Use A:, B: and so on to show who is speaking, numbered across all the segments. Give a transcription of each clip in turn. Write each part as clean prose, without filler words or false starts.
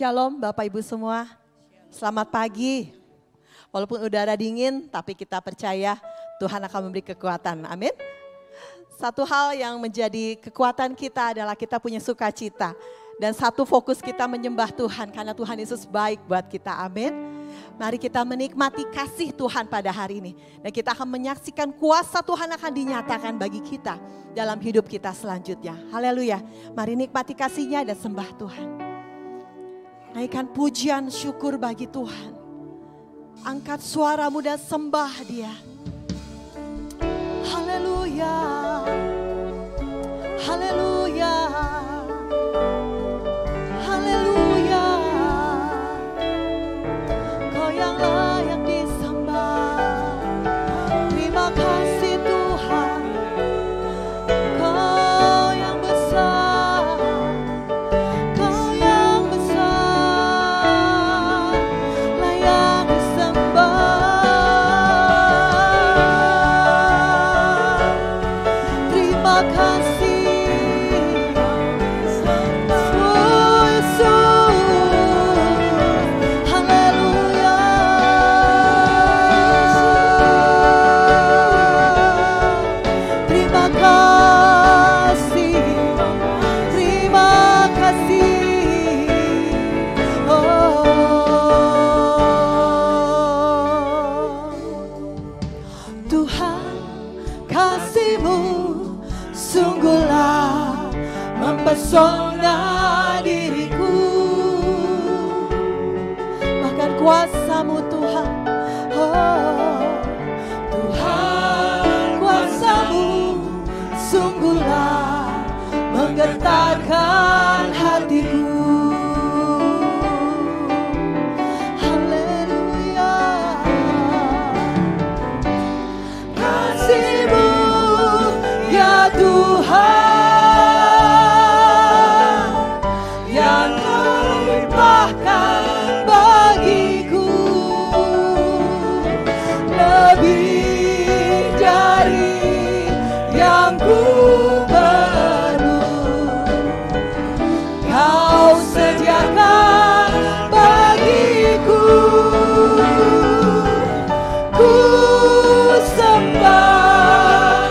A: Shalom Bapak Ibu semua. Selamat pagi. Walaupun udara dingin, tapi kita percaya Tuhan akan memberi kekuatan. Amin. Satu hal yang menjadi kekuatan kita adalah kita punya sukacita. Dan satu fokus kita menyembah Tuhan karena Tuhan Yesus baik buat kita. Amin. Mari kita menikmati kasih Tuhan pada hari ini. Dan kita akan menyaksikan kuasa Tuhan akan dinyatakan bagi kita dalam hidup kita selanjutnya. Haleluya. Mari nikmati kasih-Nya dan sembah Tuhan. Naikkan pujian syukur bagi Tuhan. Angkat suaramu dan sembah Dia. Haleluya. Haleluya. Haleluya. Kau yang layak disembah. Terima kasih Tuhan. Kau yang besar. Kau yang besar. Layak disembah. Terima kasih. Mempesona diriku, bahkan kuasa-Mu Tuhan. Oh, Tuhan, kuasa-Mu sungguhlah menggetarkan hatiku. Haleluya. Kasih-Mu ya Tuhan, bagiku lebih dari yang ku perlu. Kau sediakan bagiku. Ku sembah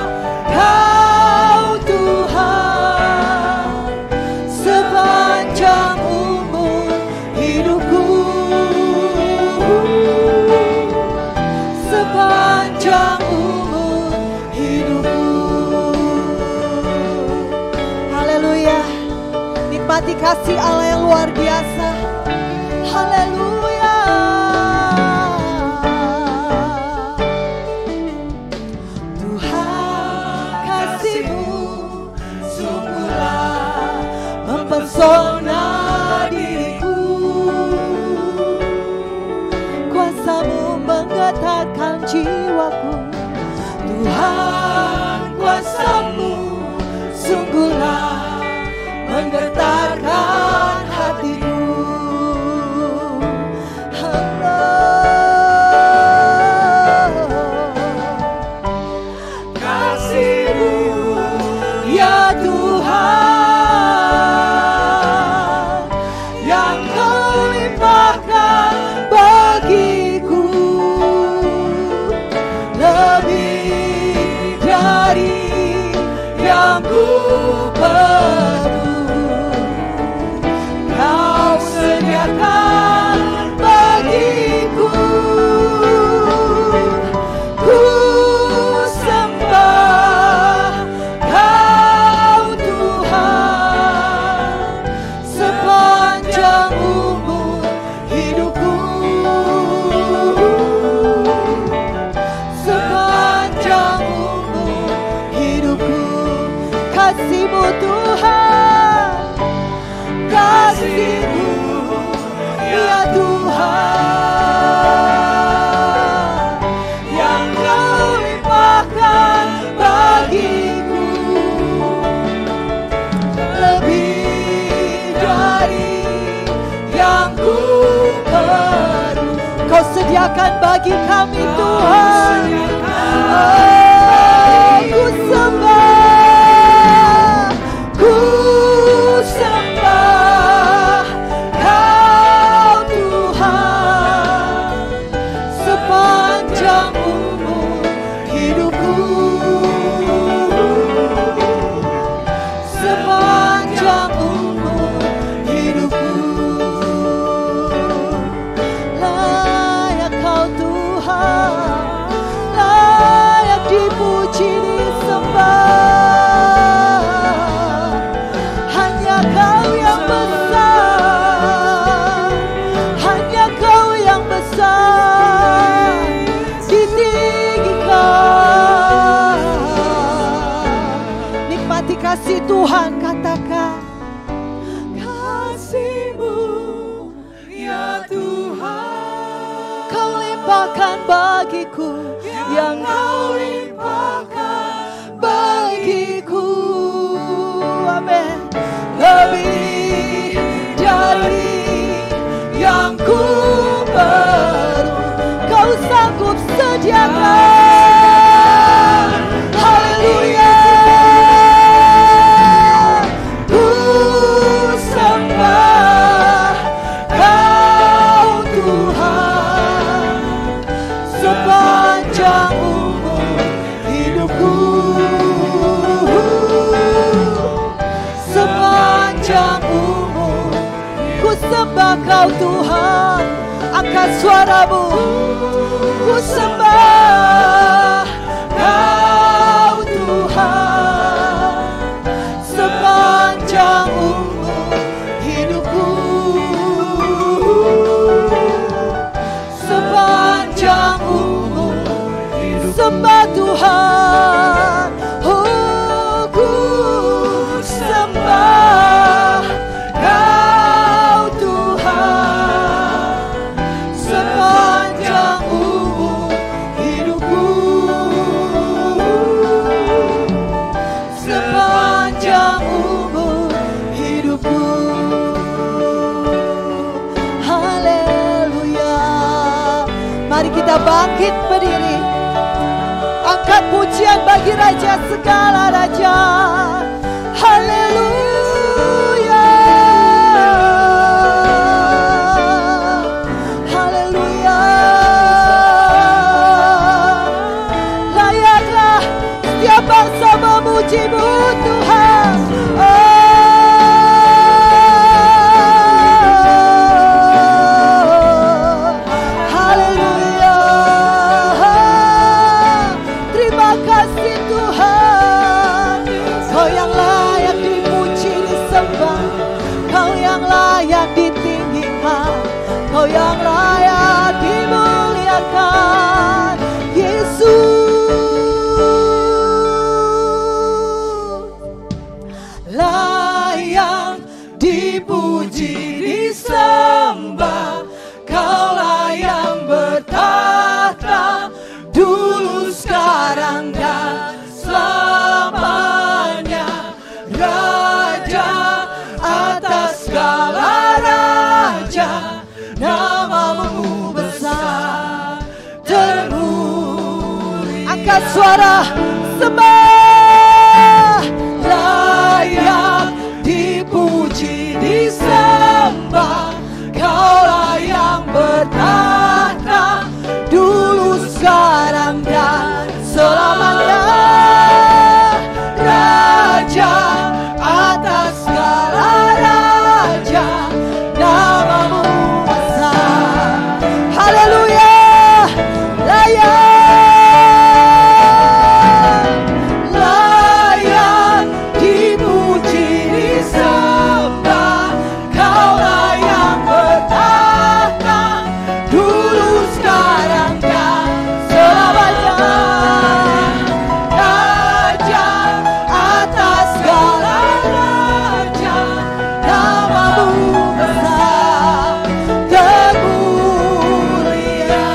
A: Kau Tuhan sepanjang hidupku, sepanjang umur hidupku. Haleluya. Nikmati kasih Allah yang luar biasa. Haleluya. Tuhan, kasih-Mu sungguhlah mempesona diriku. Kuasa-Mu menggetarkan jiwaku. Tuhan, kuasa-Mu sungguhlah menggetarkan hatiku. Kasih-Mu ya Tuhan yang Kau limpahkan bagiku lebih dari yang ku perlu. Kau sediakan bagiku. Ku sembah Kau Tuhan sepanjang umur hidupku, sepanjang umur hidupku. Kasih-Mu Tuhan, kasih-Mu ya Tuhan yang Kau limpahkan bagiku lebih dari yang ku perlu. Kau sediakan bagi kami Tuhan. Oh, ku sembah, ku sembah Kau Tuhan, katakan
B: kasih-Mu ya Tuhan,
A: Kau limpahkan bagiku yang Kau
B: limpahkan
A: bagiku. Amin. Lebih dari yang ku perlu, Kau sanggup sediakan. Haleluya. Ku sembah Kau Tuhan sepanjang umur hidupku. Sepanjang umur ku sembah Kau Tuhan. Angkat suaramu. Ku sembah Kau Tuhan sepanjang umur hidupku. Sepanjang umur sembah Tuhan. Oh, ku sembah Kau Tuhan sepanjang umur hidupku. Sepanjang umur hidupku. Haleluya. Mari kita bangkit berdiri. Angkat pujian bagi Raja segala raja. Haleluya. Haleluya. Layaklah setiap bangsa memuji-Mu Tuhan. Haleluya. Terima kasih Tuhan. Kau yang layak dipuji, disembah. Kau yang layak ditinggikan. Kau yang layak dimuliakan. Yesus layak dipuji, disembah. Kaulah yang bertahta dulu, sekarang dan selamanya. Raja atas segala raja, nama-Mu besar termulia. Angkat suara sembah. Layak dipuji, disembah. Kaulah yang bertahta dulu, sekarang dan selamanya. Raja atas segala raja, nama-Mu besar. Haleluya. Layak dipuji, disembah. Kaulah yang bertahta dulu, sekarang dan selamanya. Raja atas segala raja, nama-Mu besar termulia.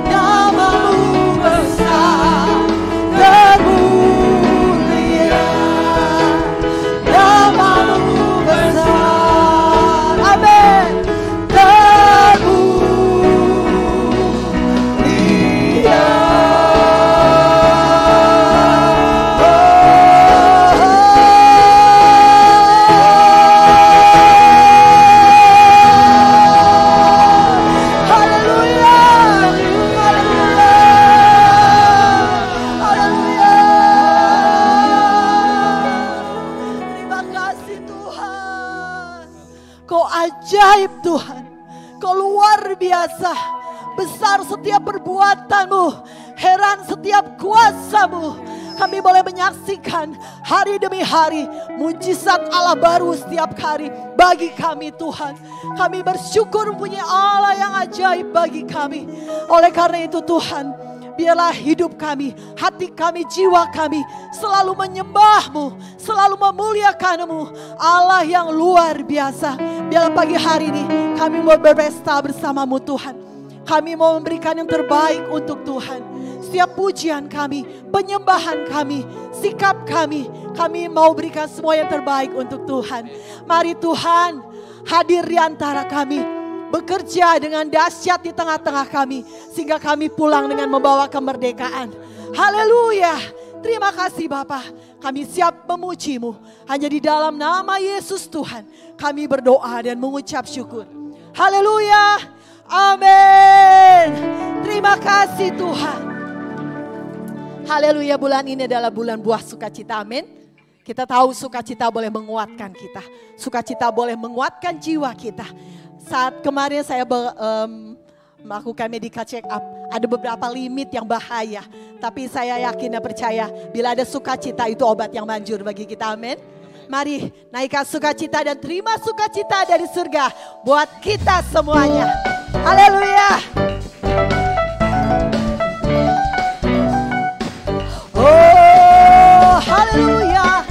A: Nama-Mu besar termulia. Nama-Mu besar, amin, termulia. Haleluya. Haleluya. Terima kasih Tuhan. Kau ajaib Tuhan. Kau luar biasa. Besar setiap perbuatan-Mu. Heran setiap kuasa-Mu. Kami boleh menyaksikan hari demi hari mujizat Allah baru setiap hari bagi kami Tuhan. Kami bersyukur mempunyai Allah yang ajaib bagi kami. Oleh karena itu Tuhan, Biarlah hidup kami, hati kami, jiwa kami selalu menyembah-Mu, selalu memuliakan-Mu, Allah yang luar biasa. Biarlah pagi hari ini kami mau berpesta bersama-Mu Tuhan. Kami mau memberikan yang terbaik untuk Tuhan. Setiap pujian kami, penyembahan kami, sikap kami mau berikan semua yang terbaik untuk Tuhan. Mari Tuhan hadir di antara kami, bekerja dengan dahsyat di tengah-tengah kami, sehingga kami pulang dengan membawa kemerdekaan. Haleluya. Terima kasih Bapa, kami siap memuji-Mu. Hanya di dalam nama Yesus Tuhan kami berdoa dan mengucap syukur. Haleluya. Amin. Terima kasih Tuhan. Haleluya, bulan ini adalah bulan buah sukacita. Amin. Kita tahu sukacita boleh menguatkan kita. Sukacita boleh menguatkan jiwa kita. Saat kemarin saya melakukan medical check up, ada beberapa limit yang bahaya. Tapi saya yakin dan percaya bila ada sukacita itu obat yang manjur bagi kita. Amin. Mari naikkan sukacita dan terima sukacita dari surga buat kita semuanya. Haleluya. Oh, haleluya.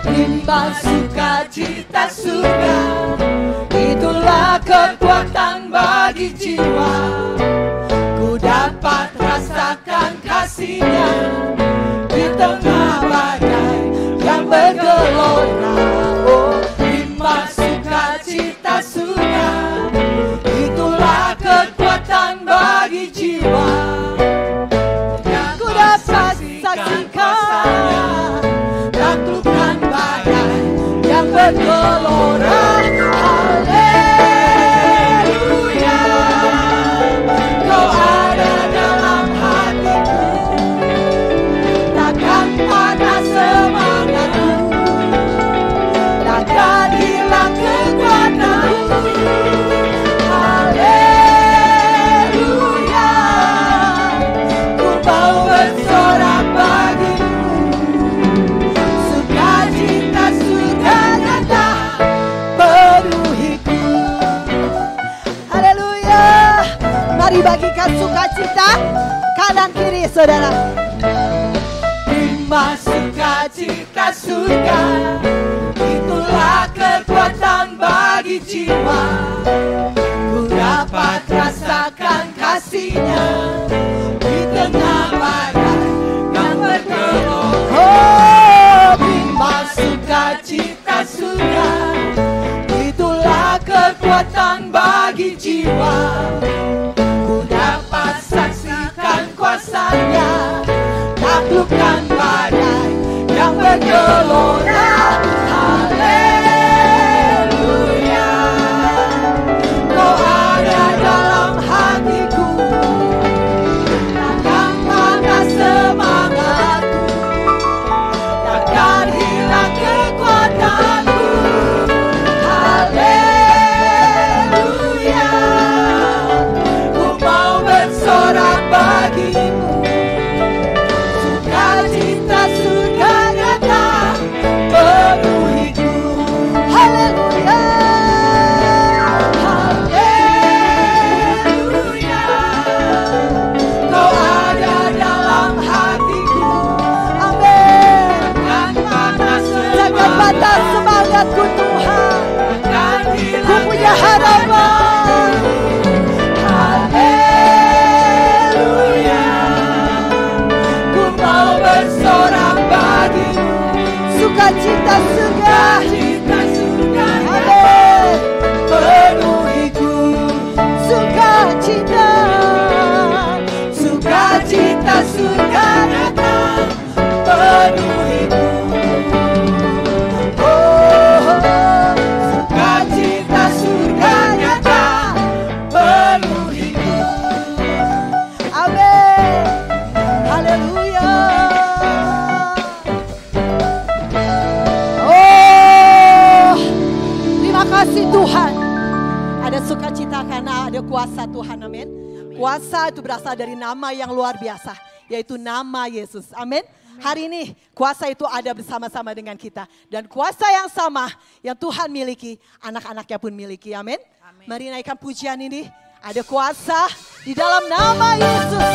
B: Terima sukacita surga, itulah kekuatan bagi jiwa. Ku dapat rasakan kasih-Nya di tengah badai yang bergelora. Oh, terima sukacita surga, itulah kekuatan bagi jiwa.
A: Ku dapat saksikan
B: taklukkan badai yang bergelora. Haleluya, Kau ada dalam hatiku, takkan patah semangatku, takkan hilang kekuatanku. Haleluya, ku mau bersorak bagimu, sukacita surga nyata penuhiku.
A: Haleluya. Mari bagikan sukacita kanan kiri saudara.
B: Terima sukacita surga, itulah kekuatan bagi jiwa. Ku dapat rasakan kasih-Nya di tengah badai yang bergelora. Oh, terima sukacita surga, itulah kekuatan bagi jiwa. Ku dapat saksikan kuasa-Nya, taklukkan badai yang bergelora. Haleluya, Kau ada dalam hatiku, takkan patah semangatku, takkan hilang kekuatanku. Haleluya, ku mau bersorak bagimu, sukacita surga nyata penuhiku. Haleluya, haleluya, Kau ada dalam hatiku.
A: Amin.
B: Takkan patah
A: Jangan patah semangatku Tuhan.
B: takkan
A: Ku
B: hilang
A: punya harapan.
B: Haleluya, ku mau bersorak bagimu,
A: Sukacita surga.
B: sukacita surga
A: Amin.
B: penuhiku.
A: Sukacita.
B: Sukacita surga nyata penuhiku. Oh, sukacita surga nyata penuhiku.
A: Amin. Haleluya. Oh, terima kasih Tuhan. Ada sukacita karena ada kuasa Tuhan. Amin. Kuasa itu berasal dari nama yang luar biasa, yaitu nama Yesus. Amin. Hari ini kuasa itu ada bersama-sama dengan kita. Dan kuasa yang sama yang Tuhan miliki, anak-anaknya pun miliki. Amin. Mari naikkan pujian ini. Ada kuasa di dalam nama Yesus.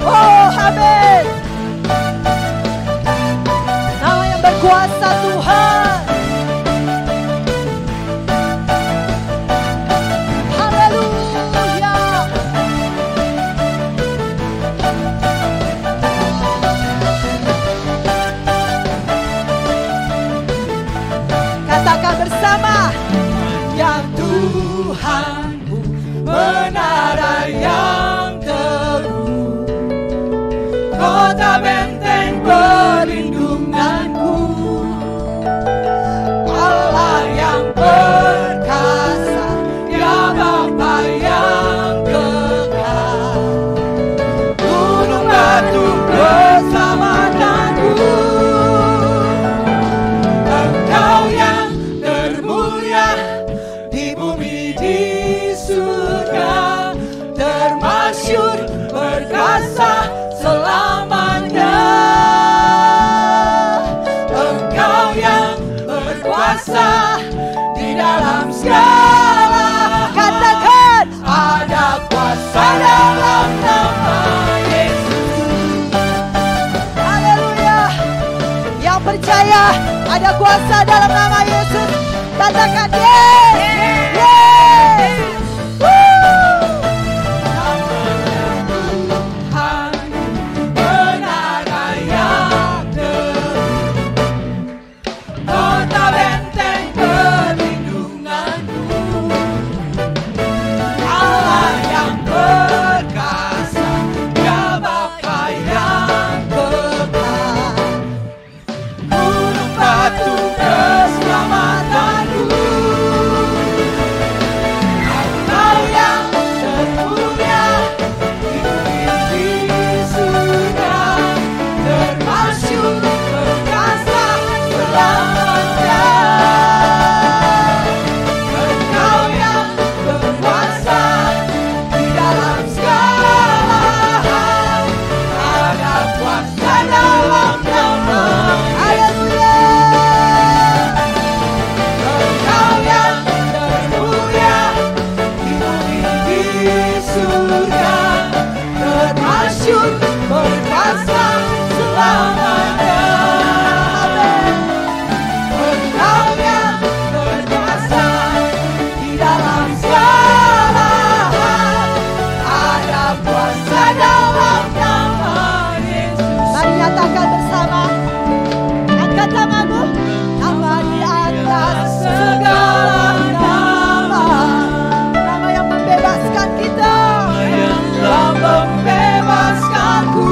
A: Oh, amin. Nama yang berkuasa Tuhan. Haleluya. Katakan bersama.
B: Yang Tuhanku menara yang teguh, kota benteng perlindunganku, Allah yang perkasa, Dia Bapa yang kekal, gunung batu keselamatanku, Engkau yang termulia di bumi di surga, termasyur perkasa selamanya. Engkau yang berkuasa di dalam segala hal.
A: Katakan.
B: Ada kuasa dalam nama Yesus.
A: Haleluya. Yang percaya ada kuasa dalam nama Yesus. Katakan yes. Yes. Woo.
B: Tuhan menara yang teguh, kota benteng perlindunganku, Allah yang perkasa, Dia Bapa yang kekal, gunung batu keselamatanku, Engkau yang termulia di bumi di surga, termasyur perkasa selamanya. Engkau yang berkuasa di dalam segala hal, ada kuasa dalam nama
A: Haleluya.
B: Engkau yang termulia di bumi di surga, termasyur perkasa selamanya. Engkau yang berkuasa di dalam segala hal, ada kuasa dalam nama Yesus.
A: Mari nyatakan bersama. Angkat tanganmu. Nama di atas segala nama. Nama yang membebaskan kita.
B: Yang telah membebaskanku,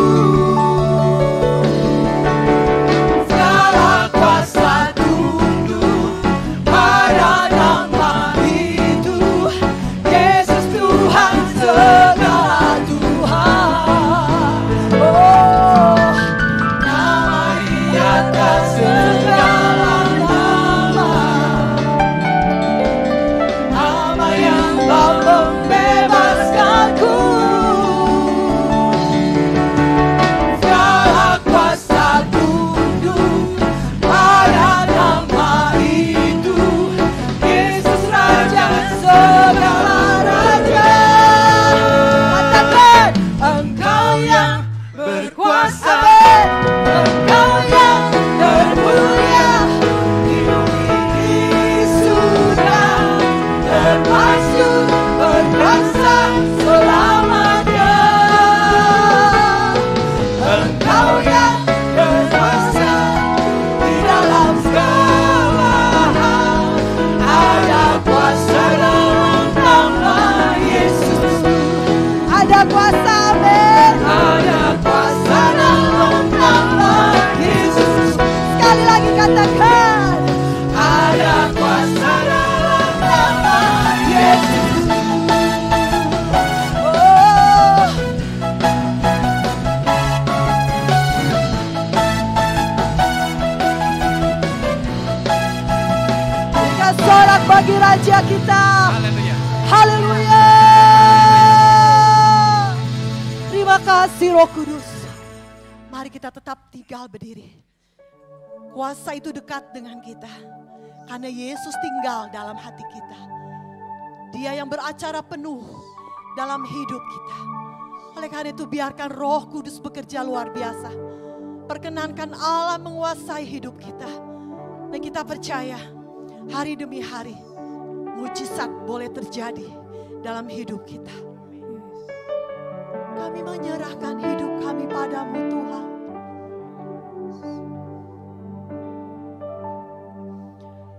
B: segala kuasa tunduk pada nama itu, Yesus Tuhan segala Tuhan. Oh, nama di atas segala nama, nama yang telah membebaskanku, segala kuasa tunduk pada nama itu, Yesus Raja segala raja.
A: Katakan.
B: Engkau yang berkuasa, Engkau yang termulia di bumi di surga, termasyur perkasa selamanya. Engkau yang berkuasa di dalam segala hal, ada kuasa dalam nama Yesus.
A: Ada kuasa. Amin.
B: Ada kuasa dalam nama Yesus.
A: Sekali lagi katakan.
B: Ada kuasa dalam nama Yesus.
A: Oh. Berikan sorak bagi Raja kita. Haleluya. Terima kasih Roh Kudus. Mari Mari kita tetap tinggal berdiri. Kuasa itu dekat dengan kita. Karena Yesus tinggal dalam hati kita. Dia yang beracara penuh dalam hidup kita. Oleh karena itu biarkan Roh Kudus bekerja luar biasa. Perkenankan Allah menguasai hidup kita. Dan kita percaya hari demi hari mujizat boleh terjadi dalam hidup kita. Kami menyerahkan hidup kami padamu Tuhan.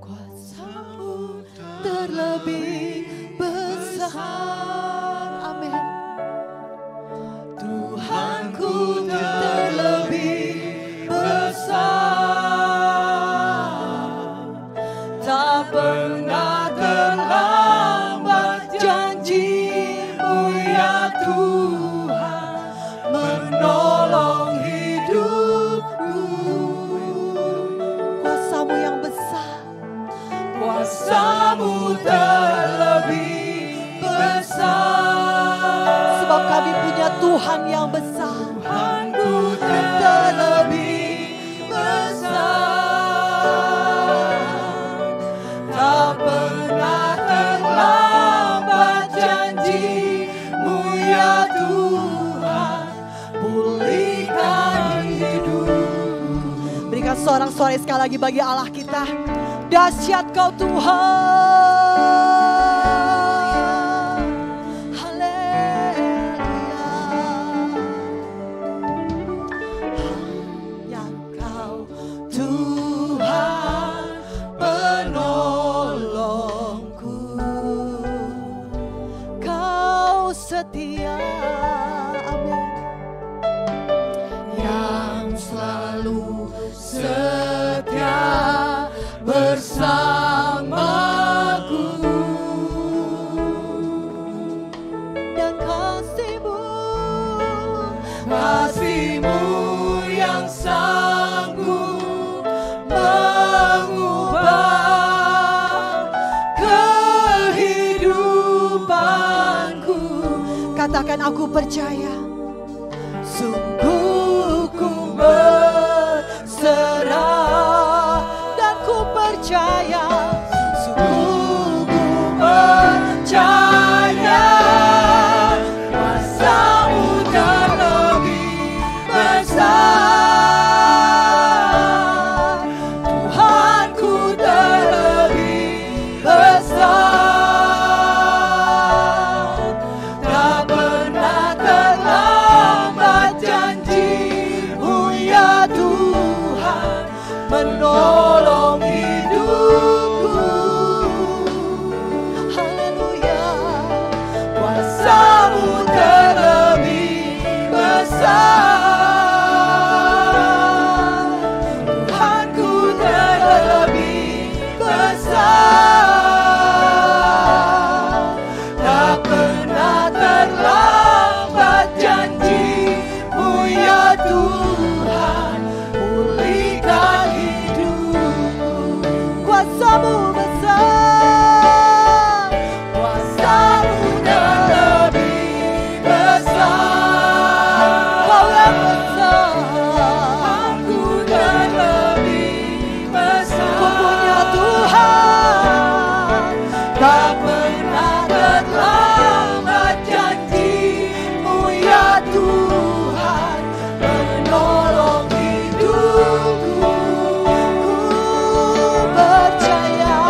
A: Kuasa-Mu terlebih besar. Amin. Tuhanku terlebih besar. Tak pernah terlambat janji-Mu ya Tuhan, menolong hidupku. Kuasa-Mu yang besar, Kuasa-Mu terlebih besar. Sebab kami punya Tuhan yang besar. Tuhanku terlebih besar. Tak pernah terlambat janji-Mu ya Tuhan, pulihkan hidup. Berikan sorak-sorai sekali lagi bagi Allah kita. Dahsyat Kau Tuhan. Haleluya. Hanya Kau Tuhan penolongku. Kau setia. Amin. Yang selalu setia bersamaku, dan kasih-Mu yang sanggup mengubah kehidupanku. Katakan aku percaya, sungguh ku berserah. Percaya, sungguh ku percaya, kuasa-Mu terlebih besar. Tuhanku terlebih besar. Tak pernah terlambat janji-Mu ya Tuhan, menolong hidupku. Haleluya. Kuasa-Mu terlebih besar. Tuhanku terlebih besar. Tak pernah terlambat janji-Mu ya Tuhan, pulihkan kuasa-Mu besar. Kuasa-Mu terlebih besar. Kau yang besar. Aku terlebih besar. Ku punya Tuhan. Tak pernah terlambat janji-Mu ya Tuhan, menolong hidupku. Percaya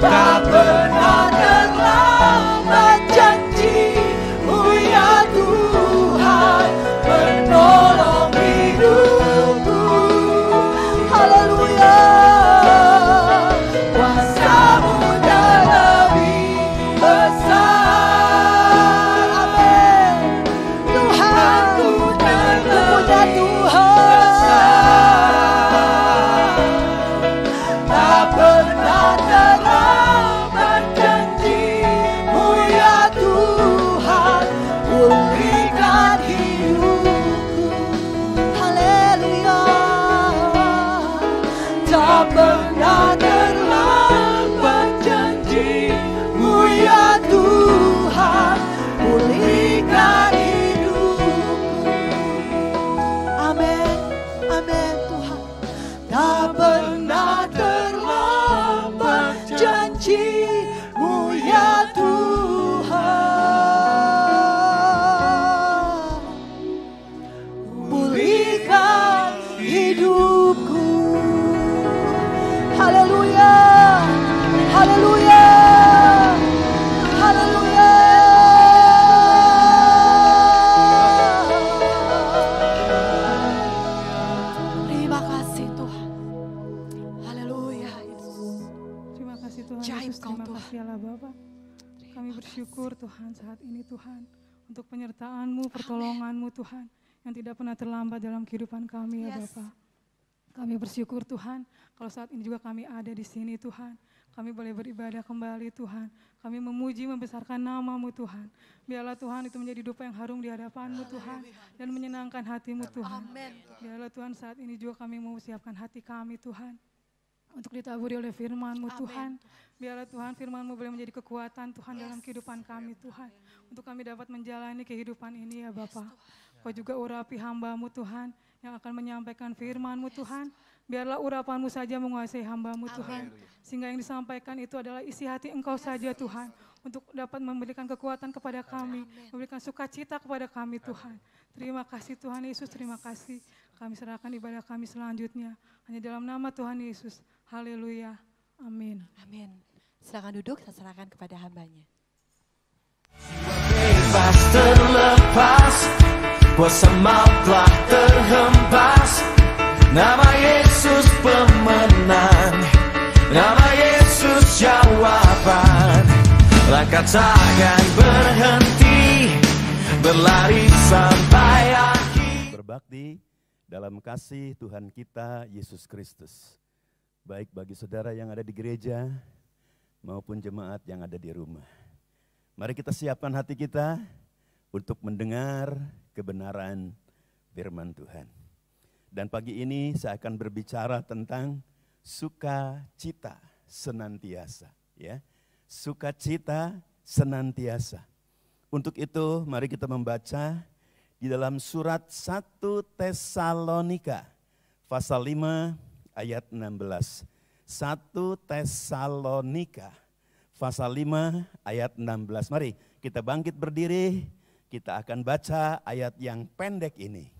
B: tak pernah terlambat janji-Mu ya Tuhan menolong hidupku. Haleluya, kuasa-Mu dah lebih besar. Amin. Tuhanku dan punya Tuhan tak pernah terlambat janji-Mu ya Tuhan pulihkan hidupku. Haleluya, tak pernah terlambat janji-Mu ya Tuhan pulihkan hidupku. Amin, amin Tuhan. Tak pernah terlambat janji-Mu ya Tuhan pulihkan hidupku. Haleluya, haleluya, haleluya. Terima kasih Tuhan. Haleluya Yesus.
C: Terima kasih Tuhan
A: Ajaib
C: Yesus,
A: Kau,
C: terima
A: Tuhan.
C: kasih Allah Bapa. Kami bersyukur Tuhan saat ini Tuhan untuk penyertaan-Mu, pertolongan-Mu Tuhan yang tidak pernah terlambat dalam kehidupan kami ya
A: Yes.
C: Bapa. Kami bersyukur Tuhan kalau saat ini juga kami ada di sini Tuhan. Kami boleh beribadah kembali Tuhan. Kami memuji membesarkan nama-Mu Tuhan. Biarlah Tuhan itu menjadi dupa yang harum di hadapan-Mu Tuhan dan menyenangkan hati-Mu Tuhan.
A: Amin.
C: Biarlah Tuhan saat ini juga kami mau siapkan hati kami Tuhan untuk ditaburi oleh firman-Mu
A: Amin.
C: Tuhan. Biarlah Tuhan firman-Mu boleh menjadi kekuatan Tuhan dalam kehidupan kami Tuhan. Untuk kami dapat menjalani kehidupan ini ya Bapa. Kau juga urapi hamba-Mu Tuhan yang akan menyampaikan firman-Mu Tuhan. Biarlah urapan-Mu saja menguasai hamba-Mu Tuhan. Sehingga yang disampaikan itu adalah isi hati Engkau saja Tuhan. Untuk dapat memberikan kekuatan kepada kami. Memberikan sukacita kepada kami Tuhan. Terima kasih Tuhan Yesus, terima kasih. Kami serahkan ibadah kami selanjutnya. Hanya dalam nama Tuhan Yesus. Haleluya. Amin.
A: Amin. Silakan duduk, saya serahkan kepada hambanya.
B: Bebas terlepas, kuasa maut telah terhempas. Nama Yesus pemenang, nama Yesus jawaban. Langkah takkan berhenti, berlari sampai akhir.
D: Berbakti dalam kasih Tuhan kita Yesus Kristus. Baik bagi saudara yang ada di gereja maupun jemaat yang ada di rumah. Mari kita siapkan hati kita untuk mendengar kebenaran firman Tuhan. Dan pagi ini saya akan berbicara tentang sukacita senantiasa, ya. Sukacita senantiasa. Untuk itu mari kita membaca di dalam surat 1 Tesalonika pasal 5 ayat 16. 1 Tesalonika pasal 5 ayat 16. Mari kita bangkit berdiri, kita akan baca ayat yang pendek ini.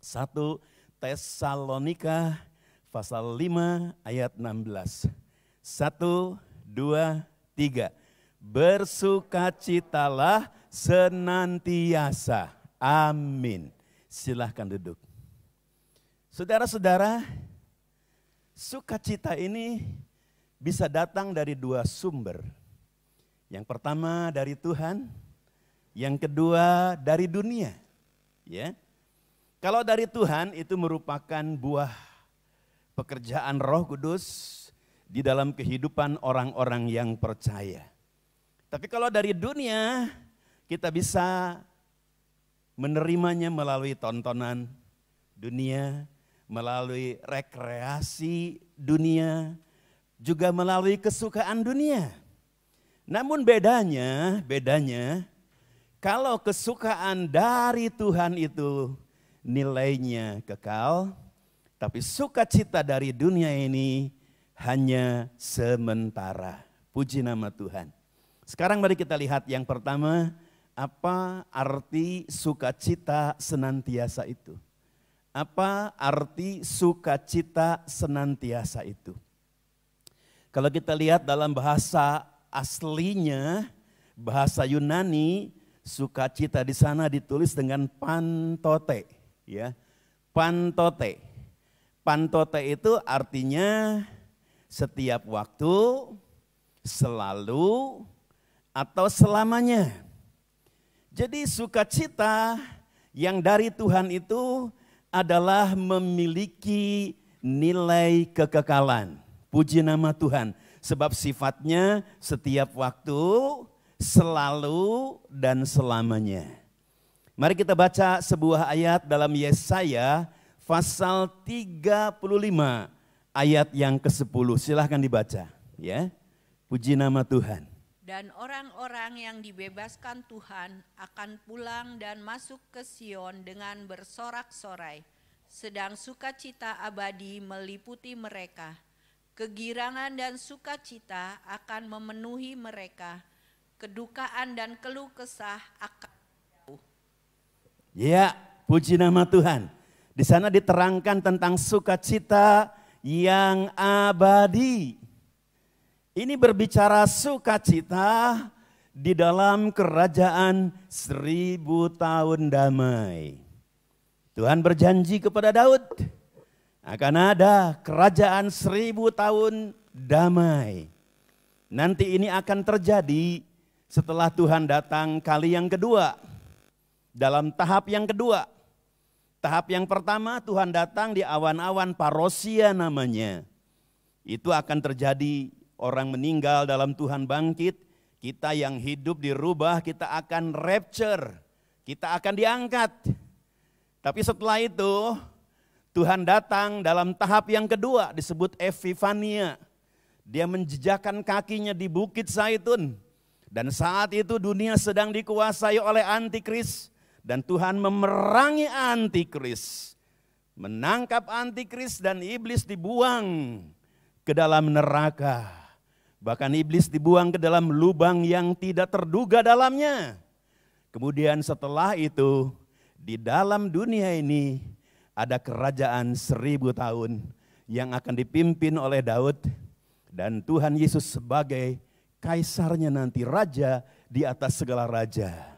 D: 1 Tesalonika pasal 5 ayat 16. 1, 2, 3. Bersukacitalah senantiasa. Amin. Silahkan duduk. Saudara-saudara, sukacita ini bisa datang dari dua sumber. Yang pertama dari Tuhan, yang kedua dari dunia. Ya. Kalau dari Tuhan itu merupakan buah pekerjaan Roh Kudus di dalam kehidupan orang-orang yang percaya. Tapi kalau dari dunia kita bisa menerimanya melalui tontonan dunia, melalui rekreasi dunia, juga melalui kesukaan dunia. Namun bedanya kalau kesukaan dari Tuhan itu nilainya kekal, tapi sukacita dari dunia ini hanya sementara. Puji nama Tuhan. Sekarang mari kita lihat yang pertama, apa arti sukacita senantiasa itu? Apa arti sukacita senantiasa itu? Kalau kita lihat dalam bahasa aslinya, bahasa Yunani, sukacita di sana ditulis dengan pantote, ya. Pantote. Pantote itu artinya setiap waktu, selalu, atau selamanya. Jadi sukacita yang dari Tuhan itu adalah memiliki nilai kekekalan. Puji nama Tuhan, sebab sifatnya setiap waktu, selalu, dan selamanya. Mari kita baca sebuah ayat dalam Yesaya pasal 35 ayat yang ke-10. Silahkan dibaca, ya. Puji nama Tuhan.
E: Dan orang-orang yang dibebaskan Tuhan akan pulang dan masuk ke Sion dengan bersorak-sorai. Sedang sukacita abadi meliputi mereka. Kegirangan dan sukacita akan memenuhi mereka. Kedukaan dan keluh kesah akan jauh.
D: Ya, puji nama Tuhan. Di sana diterangkan tentang sukacita yang abadi. Ini berbicara sukacita di dalam kerajaan 1000 tahun damai. Tuhan berjanji kepada Daud akan ada kerajaan 1000 tahun damai. Nanti ini akan terjadi setelah Tuhan datang kali yang kedua. Dalam tahap yang kedua. Tahap yang pertama Tuhan datang di awan-awan parousia namanya. Itu akan terjadi, orang meninggal dalam Tuhan bangkit. Kita yang hidup dirubah, kita akan rapture. Kita akan diangkat. Tapi setelah itu Tuhan datang dalam tahap yang kedua disebut Epifania. Dia menjejakkan kakinya di Bukit Zaitun. Dan saat itu dunia sedang dikuasai oleh antikris. Dan Tuhan memerangi antikris. Menangkap antikris dan iblis dibuang ke dalam neraka. Bahkan iblis dibuang ke dalam lubang yang tidak terduga dalamnya. Kemudian setelah itu di dalam dunia ini ada kerajaan 1000 tahun yang akan dipimpin oleh Daud. Dan Tuhan Yesus sebagai kaisarnya nanti, raja di atas segala raja.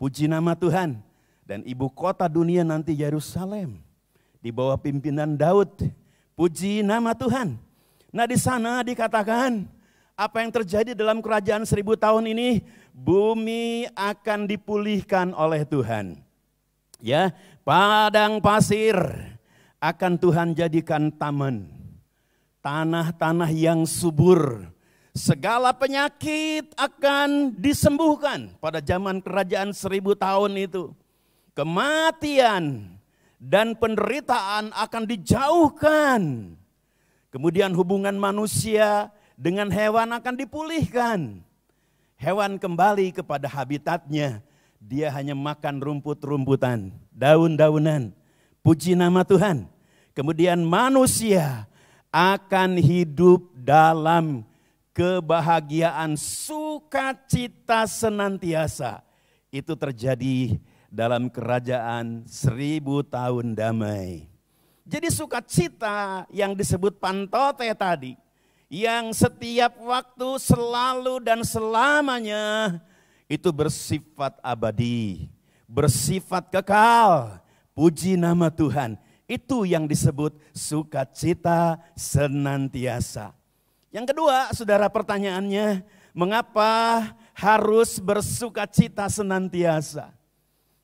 D: Puji nama Tuhan. Dan ibu kota dunia nanti Yerusalem di bawah pimpinan Daud. Puji nama Tuhan. Nah di sana dikatakan apa yang terjadi dalam kerajaan 1000 tahun ini, bumi akan dipulihkan oleh Tuhan. Ya, padang pasir akan Tuhan jadikan taman. Tanah-tanah yang subur. Segala penyakit akan disembuhkan pada zaman kerajaan 1000 tahun itu. Kematian dan penderitaan akan dijauhkan. Kemudian hubungan manusia dengan hewan akan dipulihkan. Hewan kembali kepada habitatnya. Dia hanya makan rumput-rumputan, daun-daunan. Puji nama Tuhan. Kemudian manusia akan hidup dalam kebahagiaan, sukacita senantiasa. Itu terjadi dalam kerajaan 1000 tahun damai. Jadi sukacita yang disebut pantote tadi, yang setiap waktu, selalu dan selamanya, itu bersifat abadi, bersifat kekal. Puji nama Tuhan. Itu yang disebut sukacita senantiasa. Yang kedua, saudara, pertanyaannya, mengapa harus bersukacita senantiasa?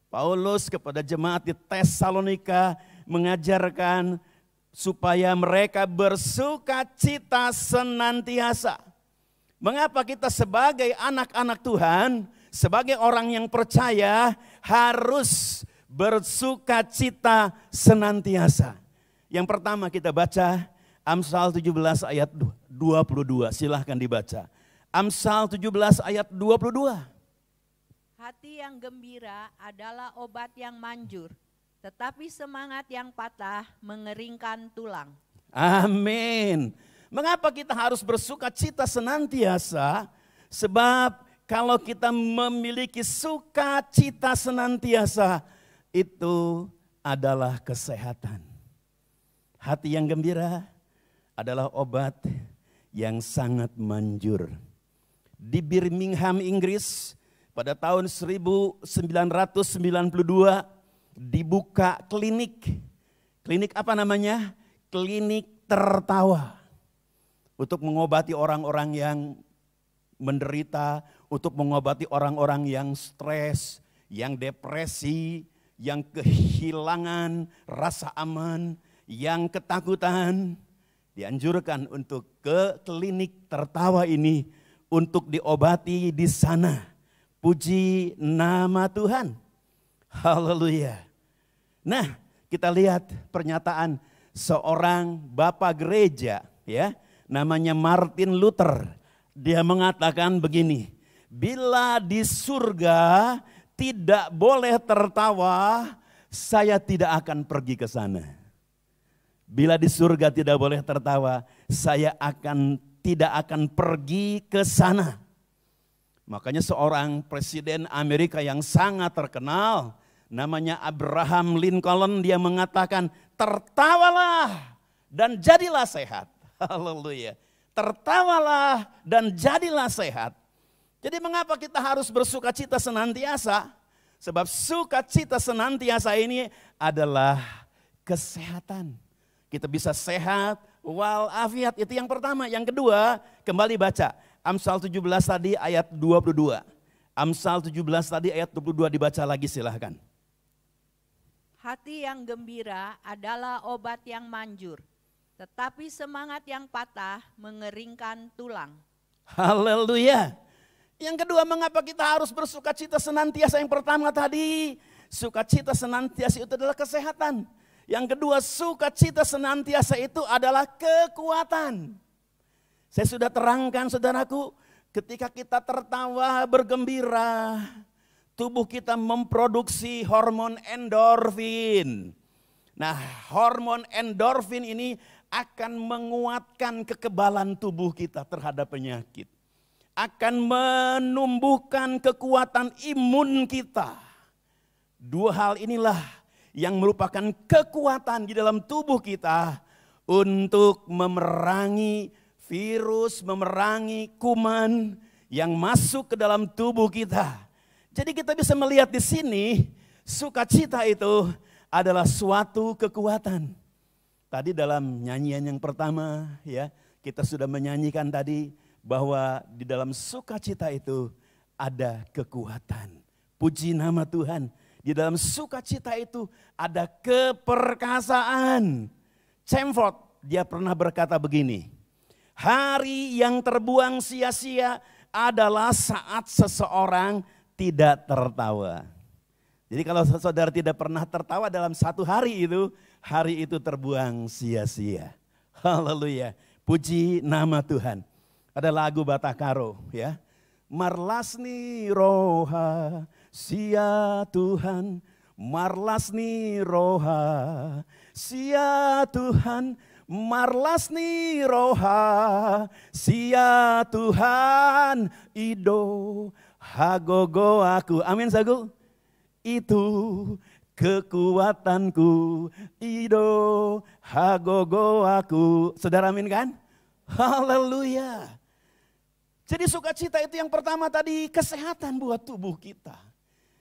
D: Paulus kepada jemaat di Tesalonika mengajarkan supaya mereka bersukacita senantiasa. Mengapa kita sebagai anak-anak Tuhan, sebagai orang yang percaya harus bersukacita senantiasa? Yang pertama kita baca Amsal 17 ayat 22, silahkan dibaca. Amsal 17 ayat 22.
E: Hati yang gembira adalah obat yang manjur, tetapi semangat yang patah mengeringkan tulang.
D: Amin. Mengapa kita harus bersukacita senantiasa? Sebab kalau kita memiliki sukacita senantiasa, itu adalah kesehatan. Hati yang gembira adalah obat yang sangat manjur. Di Birmingham, Inggris pada tahun 1992 dibuka klinik. Klinik apa namanya? Klinik tertawa. Untuk mengobati orang-orang yang menderita, untuk mengobati orang-orang yang stres, yang depresi, yang kehilangan rasa aman, yang ketakutan. Dianjurkan untuk ke klinik tertawa ini untuk diobati di sana. Puji nama Tuhan. Haleluya. Nah, kita lihat pernyataan seorang bapak gereja ya, namanya Martin Luther. Dia mengatakan begini, bila di surga tidak boleh tertawa, saya tidak akan pergi ke sana. Bila di surga tidak boleh tertawa, saya tidak akan pergi ke sana. Makanya seorang presiden Amerika yang sangat terkenal, namanya Abraham Lincoln, dia mengatakan, tertawalah dan jadilah sehat. Haleluya. Tertawalah dan jadilah sehat. Jadi mengapa kita harus bersuka cita senantiasa? Sebab sukacita senantiasa ini adalah kesehatan. Kita bisa sehat walafiat, itu yang pertama. Yang kedua, kembali baca Amsal 17 tadi ayat 22. Amsal 17 tadi ayat 22 dibaca lagi silahkan.
E: Hati yang gembira adalah obat yang manjur, tetapi semangat yang patah mengeringkan tulang.
D: Haleluya. Yang kedua, mengapa kita harus bersuka cita senantiasa? Yang pertama tadi, sukacita senantiasa itu adalah kesehatan. Yang kedua, sukacita senantiasa itu adalah kekuatan. Saya sudah terangkan saudaraku, ketika kita tertawa bergembira, tubuh kita memproduksi hormon endorfin. Nah, hormon endorfin ini akan menguatkan kekebalan tubuh kita terhadap penyakit. Akan menumbuhkan kekuatan imun kita. Dua hal inilah yang merupakan kekuatan di dalam tubuh kita untuk memerangi virus, memerangi kuman yang masuk ke dalam tubuh kita. Jadi kita bisa melihat di sini sukacita itu adalah suatu kekuatan. Tadi dalam nyanyian yang pertama ya, kita sudah menyanyikan tadi bahwa di dalam sukacita itu ada kekuatan. Puji nama Tuhan. Di dalam sukacita itu ada keperkasaan. Chamford dia pernah berkata begini, hari yang terbuang sia-sia adalah saat seseorang tidak tertawa. Jadi kalau saudara tidak pernah tertawa dalam satu hari itu terbuang sia-sia. Haleluya. Puji nama Tuhan. Ada lagu Batakaro ya. Marlasni roha sia Tuhan, marlasni roha sia Tuhan, marlasni roha sia Tuhan, ido hagogo aku. Amin sagu. Itu kekuatanku, ido hagogo aku. Saudara amin kan? Haleluya. Jadi sukacita itu yang pertama tadi kesehatan buat tubuh kita.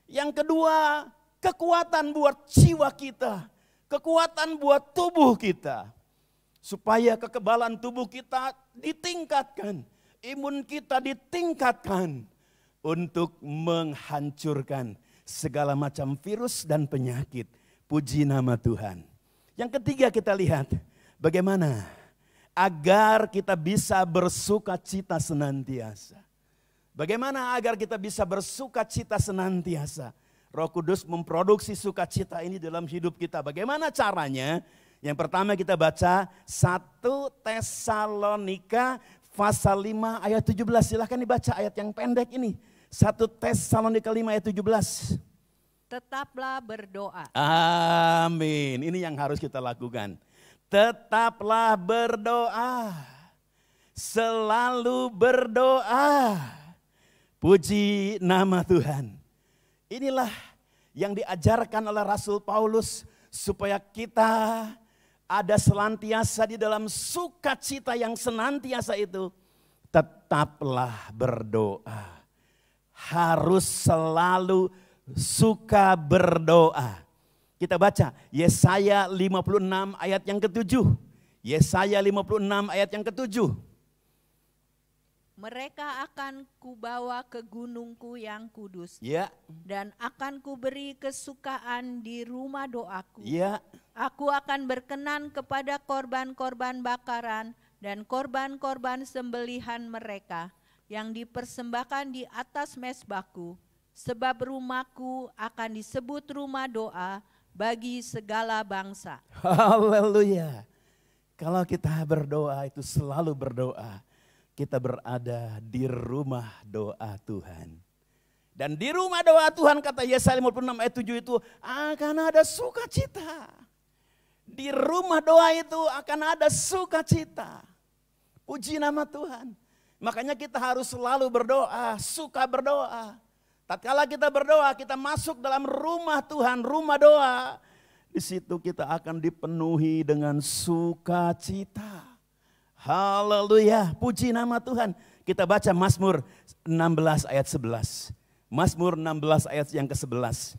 D: Yang kedua kekuatan buat jiwa kita. Kekuatan buat tubuh kita. Supaya kekebalan tubuh kita ditingkatkan. Imun kita ditingkatkan. Untuk menghancurkan segala macam virus dan penyakit. Puji nama Tuhan. Yang ketiga kita lihat bagaimana agar kita bisa bersuka cita senantiasa. Bagaimana agar kita bisa bersuka cita senantiasa? Roh Kudus memproduksi sukacita ini dalam hidup kita. Bagaimana caranya? Yang pertama kita baca 1 Tesalonika pasal 5 ayat 17. Silahkan dibaca ayat yang pendek ini. 1 Tesalonika 5 ayat 17.
E: Tetaplah berdoa.
D: Amin. Ini yang harus kita lakukan. Tetaplah berdoa, selalu berdoa. Puji nama Tuhan. Inilah yang diajarkan oleh Rasul Paulus supaya kita ada senantiasa di dalam sukacita yang senantiasa itu, tetaplah berdoa. Harus selalu suka berdoa. Kita baca Yesaya 56 ayat yang ke-7. Yesaya 56 ayat yang ke-7.
E: Mereka akan kubawa ke gunungku yang kudus,
D: Ya,
E: dan akan kuberi kesukaan di rumah doaku.
D: ya.
E: Aku akan berkenan kepada korban-korban bakaran dan korban-korban sembelihan mereka yang dipersembahkan di atas mezbahku, sebab rumahku akan disebut rumah doa bagi segala bangsa.
D: Haleluya. Kalau kita berdoa itu selalu berdoa, kita berada di rumah doa Tuhan. Dan di rumah doa Tuhan, kata Yesaya 56 ayat 7 itu, akan ada sukacita. Di rumah doa itu akan ada sukacita. Puji nama Tuhan. Makanya kita harus selalu berdoa, suka berdoa. Tatkala kita berdoa, kita masuk dalam rumah Tuhan, rumah doa. Di situ kita akan dipenuhi dengan sukacita. Haleluya, puji nama Tuhan. Kita baca Mazmur 16 ayat 11. Mazmur 16 ayat yang ke-11.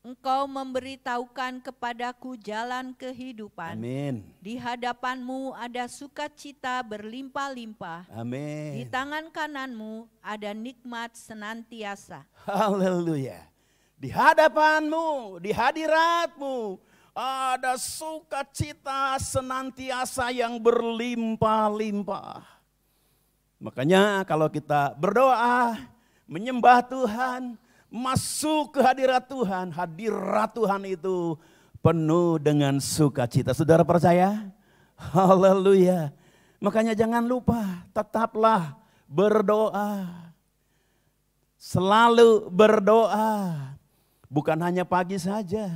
E: Engkau memberitahukan kepadaku jalan kehidupan.
D: Amin.
E: Di hadapanmu ada sukacita berlimpah-limpah. Di
D: Amin.
E: tangan kananmu ada nikmat senantiasa.
D: Haleluya. Di hadapanmu, di hadiratmu ada sukacita senantiasa yang berlimpah-limpah. Makanya kalau kita berdoa, menyembah Tuhan, masuk ke hadirat Tuhan itu penuh dengan sukacita. Saudara percaya? Haleluya. Makanya jangan lupa, tetaplah berdoa. Selalu berdoa. Bukan hanya pagi saja.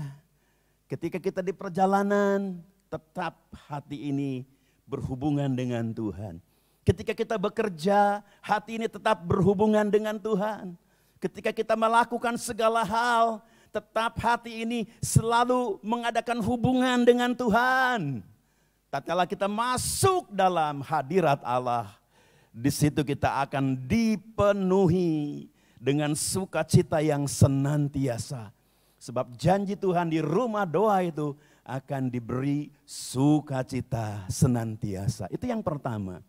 D: Ketika kita di perjalanan, tetap hati ini berhubungan dengan Tuhan. Ketika kita bekerja, hati ini tetap berhubungan dengan Tuhan. Ketika kita melakukan segala hal, tetap hati ini selalu mengadakan hubungan dengan Tuhan. Tatkala kita masuk dalam hadirat Allah, di situ kita akan dipenuhi dengan sukacita yang senantiasa. Sebab janji Tuhan di rumah doa itu akan diberi sukacita senantiasa. Itu yang pertama.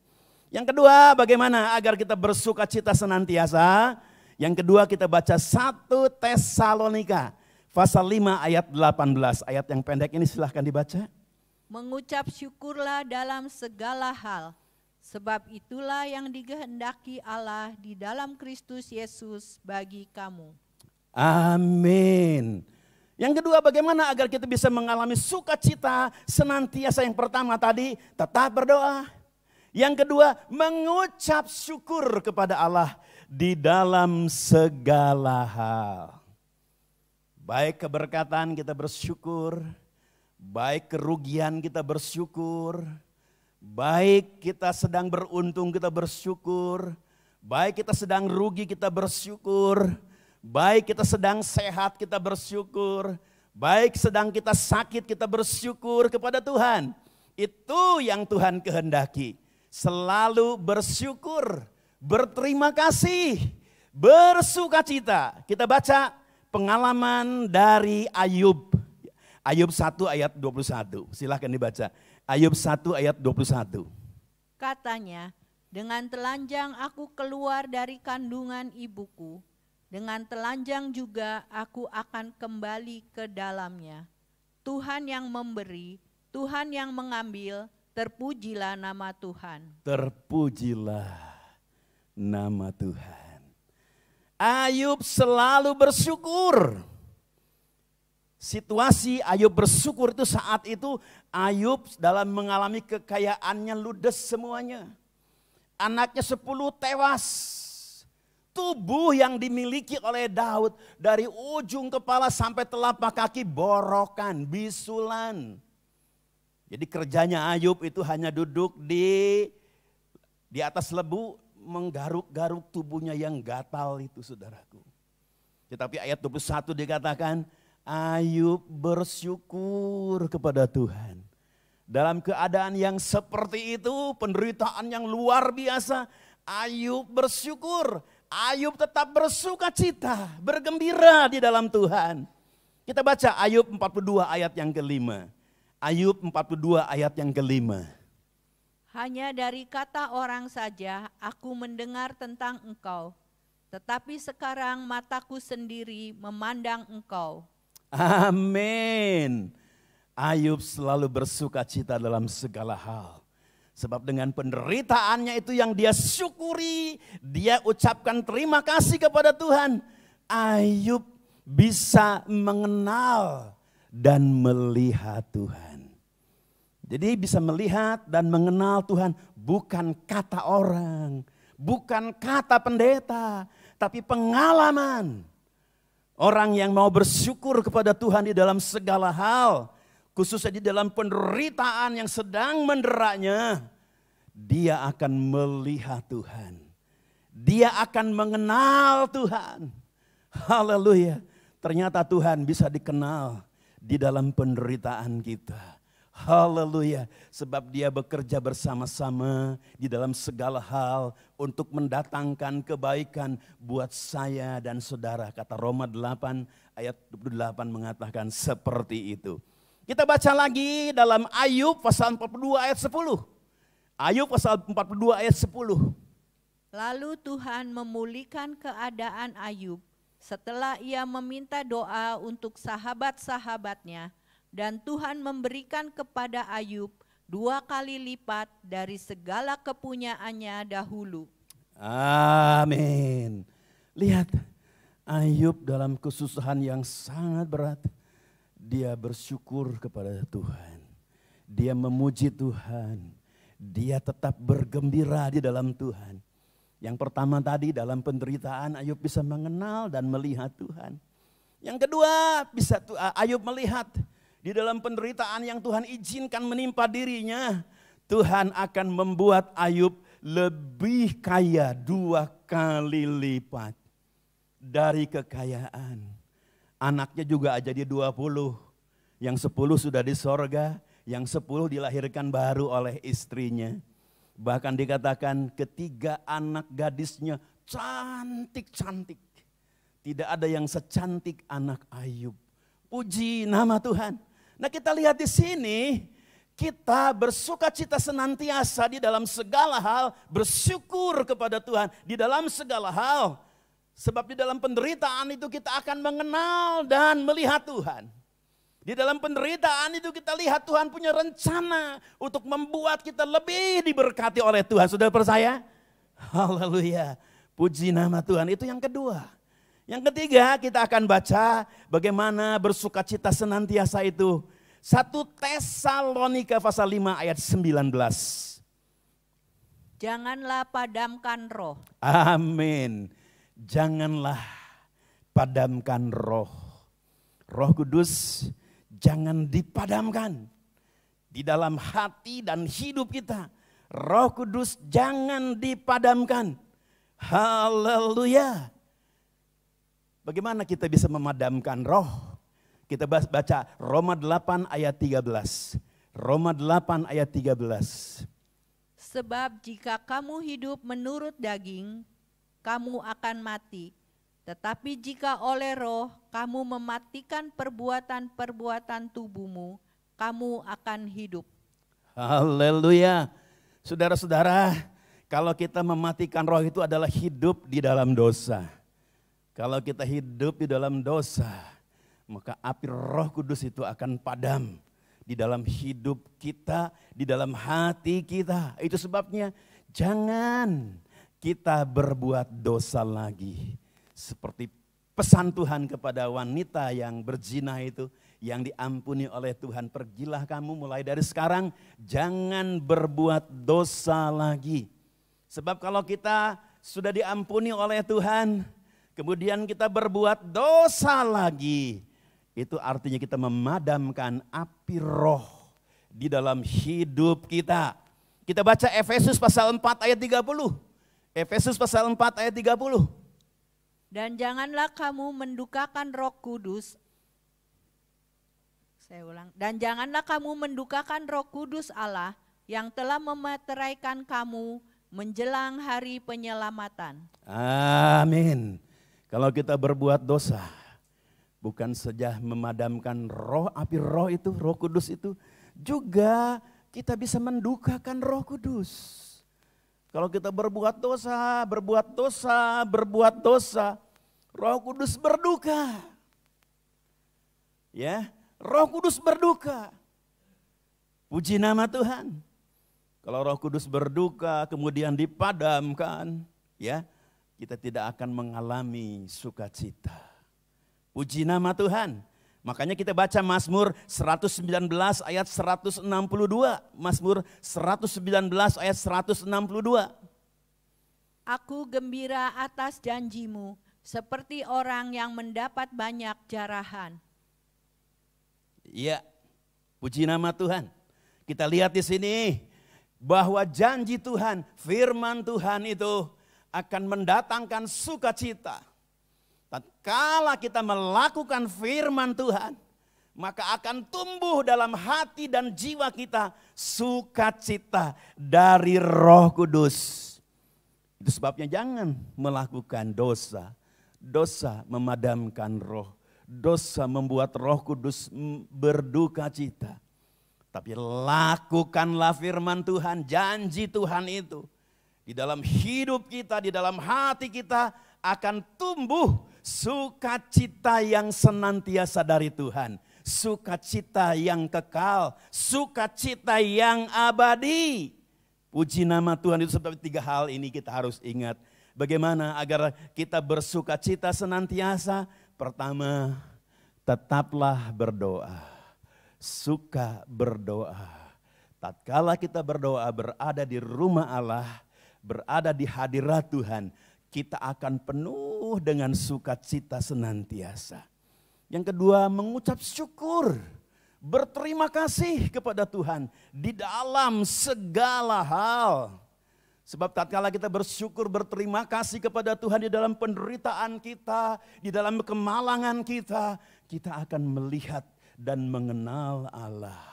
D: Yang kedua, bagaimana agar kita bersukacita senantiasa? Yang kedua kita baca 1 Tesalonika pasal 5 ayat 18. Ayat yang pendek ini silahkan dibaca.
E: Mengucap syukurlah dalam segala hal, sebab itulah yang dikehendaki Allah di dalam Kristus Yesus bagi kamu.
D: Amin. Yang kedua, bagaimana agar kita bisa mengalami sukacita senantiasa? Yang pertama tadi, tetap berdoa. Yang kedua, mengucap syukur kepada Allah di dalam segala hal. Baik keberkatan kita bersyukur, baik kerugian kita bersyukur, baik kita sedang beruntung kita bersyukur, baik kita sedang rugi kita bersyukur, baik kita sedang sehat kita bersyukur, baik sedang kita sakit kita bersyukur kepada Tuhan. Itu yang Tuhan kehendaki. Selalu bersyukur, berterima kasih, bersukacita. Kita baca pengalaman dari Ayub. Ayub 1 ayat 21. Silahkan dibaca. Ayub 1 ayat 21.
E: Katanya, dengan telanjang aku keluar dari kandungan ibuku. Dengan telanjang juga aku akan kembali ke dalamnya. Tuhan yang memberi, Tuhan yang mengambil, terpujilah nama Tuhan.
D: Terpujilah nama Tuhan. Ayub selalu bersyukur. Situasi Ayub bersyukur itu saat itu Ayub dalam mengalami kekayaannya ludes semuanya. Anaknya 10 tewas. Tubuh yang dimiliki oleh Daud dari ujung kepala sampai telapak kaki borokan, bisulan. Jadi kerjanya Ayub itu hanya duduk di atas lebu, menggaruk-garuk tubuhnya yang gatal itu, saudaraku. Tetapi ayat 21 dikatakan, Ayub bersyukur kepada Tuhan. Dalam keadaan yang seperti itu, penderitaan yang luar biasa, Ayub bersyukur. Ayub tetap bersuka cita, bergembira di dalam Tuhan. Kita baca Ayub 42 ayat yang kelima. Ayub 42 ayat yang kelima.
E: Hanya dari kata orang saja aku mendengar tentang Engkau, tetapi sekarang mataku sendiri memandang Engkau.
D: Amin. Ayub selalu bersuka cita dalam segala hal. Sebab dengan penderitaannya itu yang dia syukuri, dia ucapkan terima kasih kepada Tuhan. Ayub bisa mengenal dan melihat Tuhan. Jadi bisa melihat dan mengenal Tuhan bukan kata orang, bukan kata pendeta, tapi pengalaman. Orang yang mau bersyukur kepada Tuhan di dalam segala hal, khususnya di dalam penderitaan yang sedang menderanya, dia akan melihat Tuhan. Dia akan mengenal Tuhan. Haleluya. Ternyata Tuhan bisa dikenal di dalam penderitaan kita. Haleluya. Sebab dia bekerja bersama-sama di dalam segala hal untuk mendatangkan kebaikan buat saya dan saudara. Kata Roma 8 ayat 28 mengatakan seperti itu. Kita baca lagi dalam Ayub pasal 42 ayat 10. Ayub pasal 42 ayat 10.
E: Lalu Tuhan memulihkan keadaan Ayub setelah ia meminta doa untuk sahabat-sahabatnya. Dan Tuhan memberikan kepada Ayub 2 kali lipat dari segala kepunyaannya dahulu.
D: Amin. Lihat, Ayub dalam kesusahan yang sangat berat, dia bersyukur kepada Tuhan. Dia memuji Tuhan. Dia tetap bergembira di dalam Tuhan. Yang pertama tadi dalam penderitaan Ayub bisa mengenal dan melihat Tuhan. Yang kedua bisa Ayub melihat di dalam penderitaan yang Tuhan izinkan menimpa dirinya, Tuhan akan membuat Ayub lebih kaya 2 kali lipat dari kekayaan. Anaknya juga jadi 20, yang 10 sudah di sorga, yang 10 dilahirkan baru oleh istrinya. Bahkan dikatakan ketiga anak gadisnya cantik-cantik. Tidak ada yang secantik anak Ayub. Puji nama Tuhan. Nah kita lihat di sini, kita bersuka cita senantiasa di dalam segala hal, bersyukur kepada Tuhan di dalam segala hal. Sebab di dalam penderitaan itu kita akan mengenal dan melihat Tuhan. Di dalam penderitaan itu kita lihat Tuhan punya rencana untuk membuat kita lebih diberkati oleh Tuhan. Sudah percaya? Haleluya. Puji nama Tuhan. Itu yang kedua. Yang ketiga kita akan baca bagaimana bersuka cita senantiasa itu. 1 Tesalonika pasal 5 ayat 19.
E: Janganlah padamkan roh.
D: Amin. Janganlah padamkan roh. Roh Kudus jangan dipadamkan di dalam hati dan hidup kita. Roh Kudus jangan dipadamkan. Haleluya. Bagaimana kita bisa memadamkan roh? Kita baca Roma 8 ayat 13. Roma 8 ayat 13.
E: Sebab jika kamu hidup menurut daging, kamu akan mati. Tetapi jika oleh roh kamu mematikan perbuatan-perbuatan tubuhmu, kamu akan hidup.
D: Haleluya. Saudara-saudara, kalau kita mematikan roh itu adalah hidup di dalam dosa. Kalau kita hidup di dalam dosa, maka api Roh Kudus itu akan padam di dalam hidup kita, di dalam hati kita. Itu sebabnya jangan kita berbuat dosa lagi. Seperti pesan Tuhan kepada wanita yang berzina itu, yang diampuni oleh Tuhan. Pergilah kamu mulai dari sekarang, jangan berbuat dosa lagi. Sebab kalau kita sudah diampuni oleh Tuhan, kemudian kita berbuat dosa lagi, itu artinya kita memadamkan api roh di dalam hidup kita. Kita baca Efesus pasal 4 ayat 30. Efesus pasal 4 ayat 30.
E: Dan janganlah kamu mendukakan Roh Kudus. Saya ulang. Dan janganlah kamu mendukakan Roh Kudus Allah yang telah memeteraikan kamu menjelang hari penyelamatan.
D: Amin. Kalau kita berbuat dosa, bukan saja memadamkan roh, api roh itu, Roh Kudus itu, juga kita bisa mendukakan Roh Kudus. Kalau kita berbuat dosa, Roh Kudus berduka. Ya, Roh Kudus berduka. Puji nama Tuhan. Kalau Roh Kudus berduka kemudian dipadamkan, ya, kita tidak akan mengalami sukacita. Puji nama Tuhan. Makanya kita baca Mazmur 119 ayat 162. Mazmur 119 ayat 162.
E: Aku gembira atas janjimu, seperti orang yang mendapat banyak jarahan.
D: Iya, puji nama Tuhan. Kita lihat di sini bahwa janji Tuhan, firman Tuhan itu akan mendatangkan sukacita. Tatkala kita melakukan firman Tuhan, maka akan tumbuh dalam hati dan jiwa kita sukacita dari Roh Kudus. Itu sebabnya jangan melakukan dosa. Dosa memadamkan roh. Dosa membuat Roh Kudus berduka cita. Tapi lakukanlah firman Tuhan, janji Tuhan itu. Di dalam hidup kita, di dalam hati kita akan tumbuh sukacita yang senantiasa dari Tuhan. Sukacita yang kekal, sukacita yang abadi. Puji nama Tuhan. Itu sebab 3 hal ini kita harus ingat. Bagaimana agar kita bersukacita senantiasa? Pertama, tetaplah berdoa. Suka berdoa. Tatkala kita berdoa, berada di rumah Allah, berada di hadirat Tuhan, kita akan penuh dengan sukacita senantiasa. Yang kedua, mengucap syukur, berterima kasih kepada Tuhan di dalam segala hal. Sebab tatkala kita bersyukur, berterima kasih kepada Tuhan di dalam penderitaan kita, di dalam kemalangan kita, kita akan melihat dan mengenal Allah.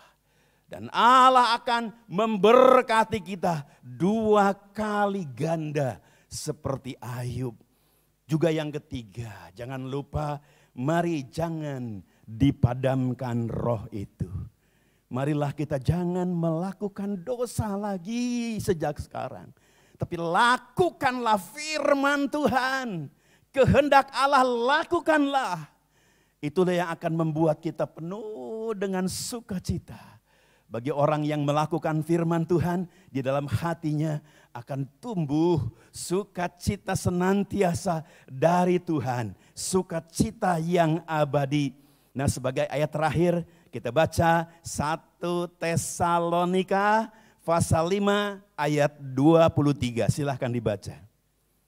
D: Dan Allah akan memberkati kita 2 kali ganda seperti Ayub. Juga yang ketiga, jangan lupa, mari jangan dipadamkan roh itu. Marilah kita jangan melakukan dosa lagi sejak sekarang. Tapi lakukanlah firman Tuhan. Kehendak Allah lakukanlah. Itulah yang akan membuat kita penuh dengan sukacita. Bagi orang yang melakukan firman Tuhan, di dalam hatinya akan tumbuh sukacita senantiasa dari Tuhan. Sukacita yang abadi. Nah, sebagai ayat terakhir kita baca 1 Tesalonika pasal 5 ayat 23. Silahkan dibaca.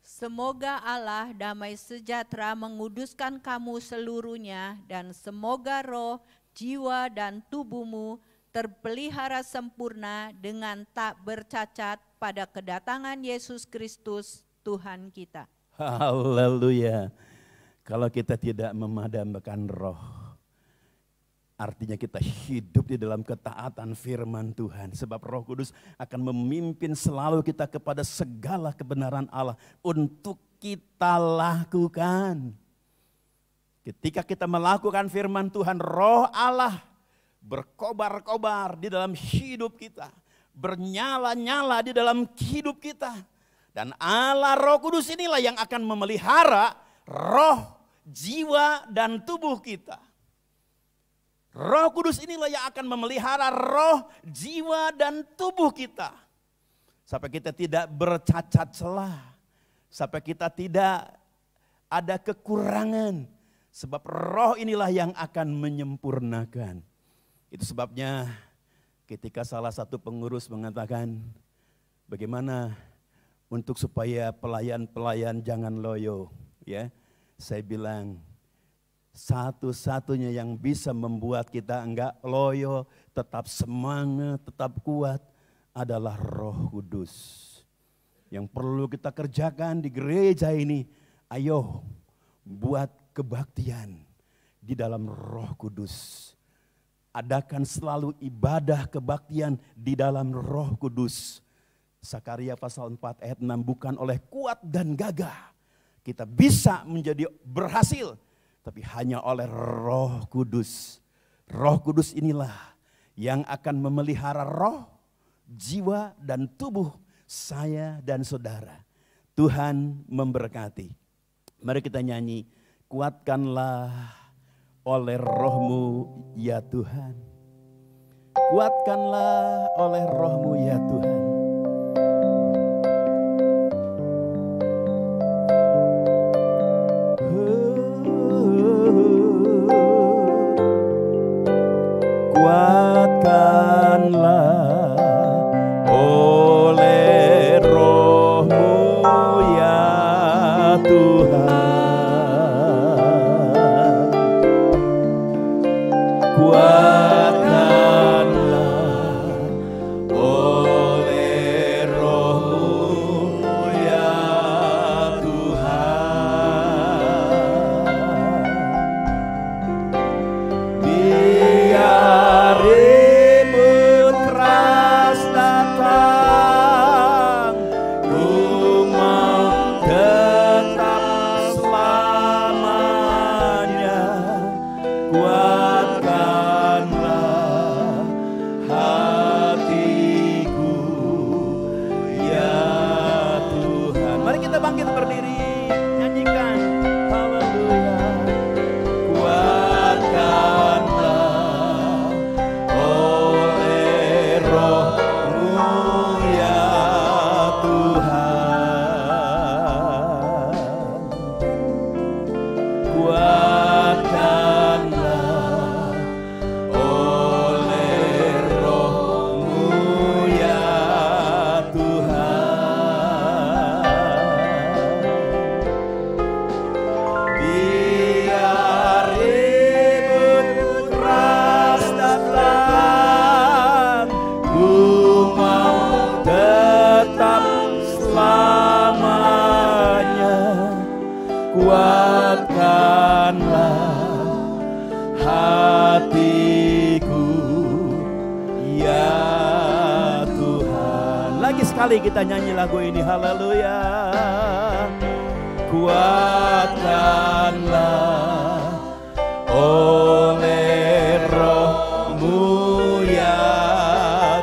E: Semoga Allah damai sejahtera menguduskan kamu seluruhnya, dan semoga roh, jiwa, dan tubuhmu terpelihara sempurna dengan tak bercacat pada kedatangan Yesus Kristus Tuhan kita.
D: Haleluya. Kalau kita tidak memadamkan roh, artinya kita hidup di dalam ketaatan firman Tuhan. Sebab Roh Kudus akan memimpin selalu kita kepada segala kebenaran Allah untuk kita lakukan. Ketika kita melakukan firman Tuhan, Roh Allah berkobar-kobar di dalam hidup kita. Bernyala-nyala di dalam hidup kita. Dan Allah Roh Kudus inilah yang akan memelihara roh, jiwa, dan tubuh kita. Roh Kudus inilah yang akan memelihara roh, jiwa, dan tubuh kita. Sampai kita tidak bercacat celah. Sampai kita tidak ada kekurangan. Sebab roh inilah yang akan menyempurnakan. Itu sebabnya ketika salah satu pengurus mengatakan, bagaimana untuk supaya pelayan-pelayan jangan loyo. Ya, saya bilang, satu-satunya yang bisa membuat kita enggak loyo, tetap semangat, tetap kuat adalah Roh Kudus. Yang perlu kita kerjakan di gereja ini, ayo buat kebaktian di dalam Roh Kudus. adakan selalu ibadah kebaktian di dalam Roh Kudus. Sakaria pasal 4 ayat 6, bukan oleh kuat dan gagah kita bisa menjadi berhasil, tapi hanya oleh Roh Kudus. Roh Kudus inilah yang akan memelihara roh, jiwa, dan tubuh saya dan saudara. Tuhan memberkati. Mari kita nyanyi, kuatkanlah oleh Roh-Mu ya Tuhan. Kuatkanlah oleh Roh-Mu ya Tuhan. Kuatkanlah oleh Roh-Mu ya Tuhan. Kuatkanlah oleh Roh-Mu ya Tuhan. Biar ribut keras datang, ku mau tetap selamanya. Kuatkanlah hatiku ya Tuhan. Mari kita bangkit berdiri, nyanyikan haleluya. Kuatkanlah oleh Roh-Mu ya Tuhan. Kuatkanlah oleh Roh-Mu ya Tuhan. Biar ribut keras datang, ku mau tetap selamanya. Kuatkanlah hatiku ya Tuhan. Lagi sekali kita nyanyi lagu ini, haleluya. Kuatkanlah oleh Roh-Mu ya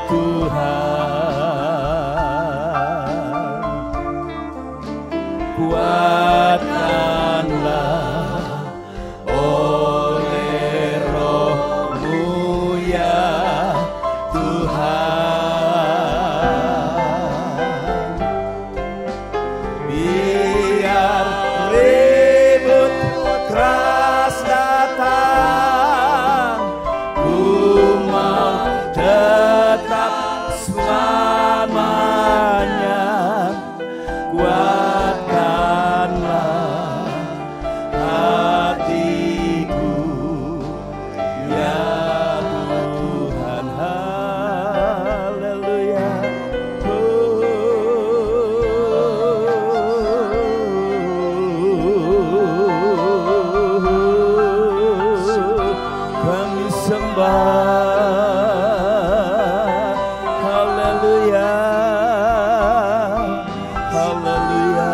D: Tuhan. Kuatkanlah oleh Roh-Mu ya Tuhan. Biar ribut keras datang, ku mau tetap selamanya. Kuatkanlah hatiku ya Tuhan. Haleluya. Kami sembah, haleluya, haleluya,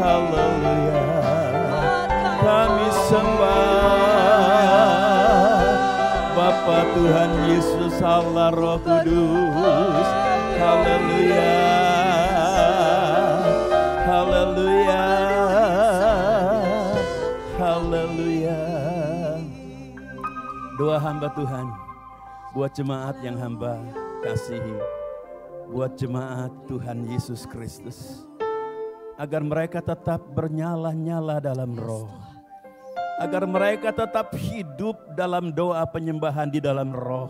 D: haleluya. Kami sembah Bapa Tuhan Yesus Allah Roh Kudus. Haleluya, haleluya, haleluya. Doa hamba Tuhan buat jemaat yang hamba kasihi, buat jemaat Tuhan Yesus Kristus, agar mereka tetap bernyala-nyala dalam roh, agar mereka tetap hidup dalam doa penyembahan di dalam roh,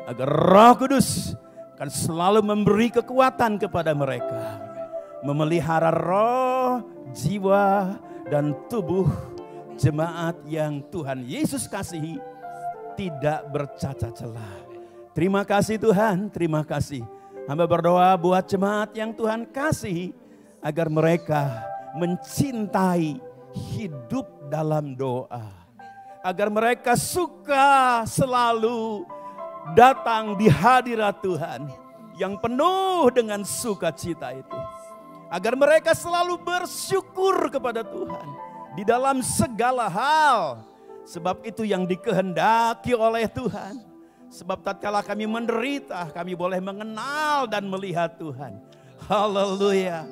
D: agar Roh Kudus akan selalu memberi kekuatan kepada mereka, memelihara roh, jiwa, dan tubuh jemaat yang Tuhan Yesus kasihi tidak bercacat celah. Terima kasih Tuhan, terima kasih. Hamba berdoa buat jemaat yang Tuhan kasihi, agar mereka mencintai hidup dalam doa, agar mereka suka selalu datang di hadirat Tuhan yang penuh dengan sukacita itu. Agar mereka selalu bersyukur kepada Tuhan di dalam segala hal. Sebab itu yang dikehendaki oleh Tuhan. Sebab tatkala kami menderita, kami boleh mengenal dan melihat Tuhan. Haleluya.